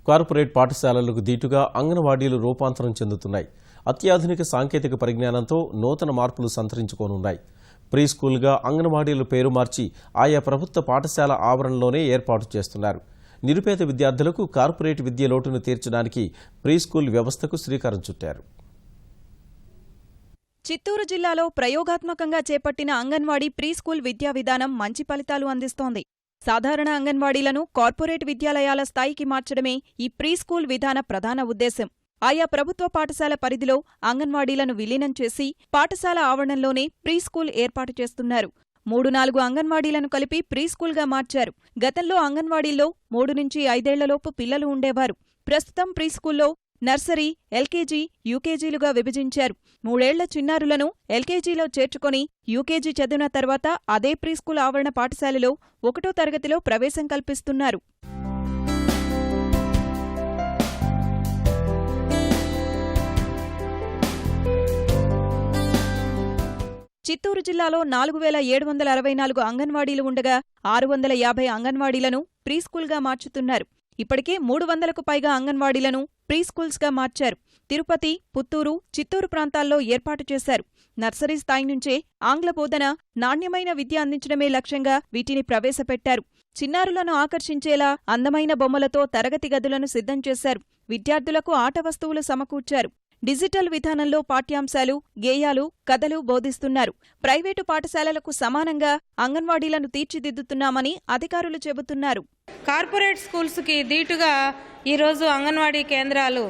Corporate పాఠశాలలకు దీటుగా అంగన్వాడీలు రూపాంతరం చెందుతున్నాయి. అత్యాధునిక సాంకేతిక పరిజ్ఞానంతో నూతన మార్పులు సంతరించుకోనున్నాయి. ప్రీ స్కూల్గా అంగన్వాడీలు పేరు మార్చి ఆయా ప్రభుత్వ పాఠశాల ఆవరణలోనే ఏర్పాటు చేస్తున్నారు. నిరుపేద విద్యార్థులకు కార్పొరేట్ విద్య లోటును తీర్చడానికి ప్రీ స్కూల్ వ్యవస్థకు శ్రీకారం చుట్టారు. చిత్తూరు జిల్లాలో ప్రయోగాత్మకంగా చేపట్టిన అంగన్వాడీ ప్రీ స్కూల్ విద్యా విధానం మంచి ఫలితాలు అందిస్తోంది. సాధారణ అంగన్వాడీలను కార్పొరేట్ విద్యాలయాల స్థాయికి మార్చడమే ఈ ప్రీ స్కూల్ విధాన ప్రధాన ఉద్దేశం. ఆయా ప్రభుత్వ పాఠశాల పరిధిలో అంగన్వాడీలను విలీనం చేసి పాఠశాల ఆవరణలోనే ప్రీ స్కూల్ ఏర్పాటు చేస్తున్నారు. 3-4 అంగన్వాడీలను కలిపి ప్రీ స్కూల్గా మార్చారు. గతంలో అంగన్వాడీల్లో 3 నుంచి 5 ఏళ్లలోపు పిల్లలు ఉండేవారు. ప్రస్తుతం ప్రీ స్కూల్లో నర్సరీ, ఎల్కేజీ, యూకేజీలుగా విభజించారు. 3 ఏళ్ల చిన్నారులను ఎల్కేజీలో చేర్చుకొని యూకేజీ చదివిన తర్వాత అదే ప్రీ స్కూల్ ఆవరణ పాఠశాలలో 1వ తరగతిలో ప్రవేశం కల్పిస్తున్నారు. చిత్తూరు జిల్లాలో 4764 అంగన్వాడీలు ఉండగా 650 అంగన్వాడీలను ప్రీ స్కూల్గా మార్చుతున్నారు. ఇప్పటికే 300కు పైగా అంగన్వాడీలను ప్రీ స్కూల్స్గా మార్చారు. తిరుపతి, పుత్తూరు, చిత్తూరు ప్రాంతాల్లో ఏర్పాటు చేశారు. నర్సరీ స్థాయి నుంచే ఆంగ్ల బోధన, నాణ్యమైన విద్య అందించడమే లక్ష్యంగా వీటిని ప్రవేశపెట్టారు. చిన్నారులను ఆకర్షించేలా అందమైన బొమ్మలతో తరగతి గదులను సిద్ధం చేశారు. విద్యార్థులకు ఆట వస్తువులు సమకూర్చారు. డిజిటల్ విధానంలో పాఠ్యాంశాలు, గేయాలు, కథలు బోధిస్తున్నారు. ప్రైవేటు పాఠశాలలకు సమానంగా అంగన్వాడీలను తీర్చిదిద్దుతున్నామని అధికారులు చెబుతున్నారు. కార్పొరేట్ స్కూల్స్కి దీటుగా ఈరోజు అంగన్వాడీ కేంద్రాలు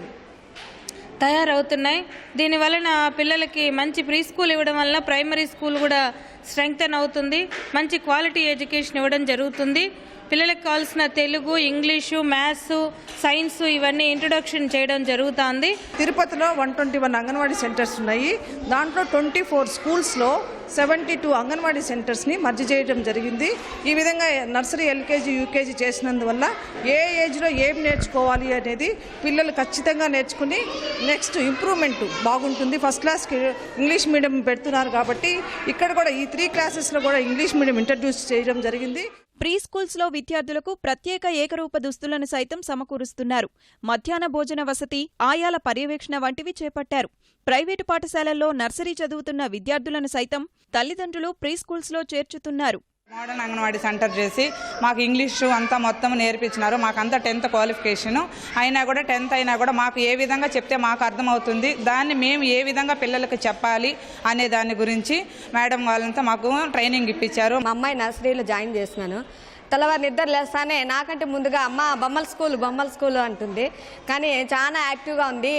తయారవుతున్నాయి. దీనివలన పిల్లలకి మంచి ప్రీ స్కూల్ ఇవ్వడం వలన ప్రైమరీ స్కూల్ కూడా స్ట్రెంగ్తన్ అవుతుంది. మంచి క్వాలిటీ ఎడ్యుకేషన్ ఇవ్వడం జరుగుతుంది. పిల్లలకు కావాల్సిన తెలుగు, ఇంగ్లీషు, మ్యాథ్స్, సైన్స్ ఇవన్నీ ఇంట్రొడక్షన్ చేయడం జరుగుతుంది. తిరుపతిలో 121 అంగన్వాడీ సెంటర్స్ ఉన్నాయి. దాంట్లో 24 స్కూల్స్లో 72 అంగన్వాడీ సెంటర్స్ని మర్జీ చేయడం జరిగింది. ఈ విధంగా నర్సరీ, ఎల్కేజీ, యూకేజీ చేసినందువల్ల ఏ ఏజ్లో ఏం నేర్చుకోవాలి అనేది పిల్లలు ఖచ్చితంగా నేర్చుకుని నెక్స్ట్ ఇంప్రూవ్మెంట్ బాగుంటుంది. ఫస్ట్ క్లాస్కి ఇంగ్లీష్ మీడియం పెడుతున్నారు కాబట్టి ఇక్కడ కూడా ఈ 3 క్లాసెస్లో కూడా ఇంగ్లీష్ మీడియం ఇంట్రడ్యూస్ చేయడం జరిగింది. ప్రీ స్కూల్స్లో విద్యార్థులకు ప్రత్యేక ఏకరూప దుస్తులను సైతం సమకూరుస్తున్నారు. మధ్యాహ్న భోజన వసతి, ఆయాల పర్యవేక్షణ వంటివి చేపట్టారు. ప్రైవేటు పాఠశాలల్లో నర్సరీ చదువుతున్న విద్యార్థులను సైతం తల్లిదండ్రులు ప్రీ స్కూల్స్లో చేర్చుతున్నారు. మోడర్న్ అంగన్వాడీ సెంటర్ చేసి మాకు ఇంగ్లీషు అంతా మొత్తం నేర్పించినారు. మాకంతా 10th క్వాలిఫికేషను అయినా కూడా 10th అయినా కూడా మాకు ఏ విధంగా చెప్తే మాకు అర్థమవుతుంది, దాన్ని మేము ఏ విధంగా పిల్లలకు చెప్పాలి అనే దాని గురించి మేడం వాళ్ళంతా మాకు ట్రైనింగ్ ఇప్పించారు. మా అమ్మాయి నర్సరీలో జాయిన్ చేసినాను. తెల్లవారు నిద్ర లేస్తానే నాకంటే ముందుగా అమ్మ బొమ్మల స్కూల్ అంటుంది. కానీ చాలా యాక్టివ్గా ఉంది.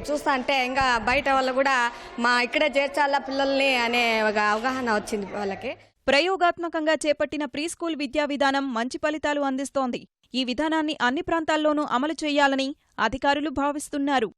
చూస్తా అంటే ఇంకా బయట వాళ్ళు కూడా మా ఇక్కడే చేర్చాలా పిల్లల్ని అనే ఒక అవగాహన వచ్చింది వాళ్ళకి. ప్రయోగాత్మకంగా చేపట్టిన ప్రీ స్కూల్ విద్యా విధానం మంచి ఫలితాలు అందిస్తోంది. ఈ విధానాన్ని అన్ని ప్రాంతాల్లోనూ అమలు చేయాలని అధికారులు భావిస్తున్నారు.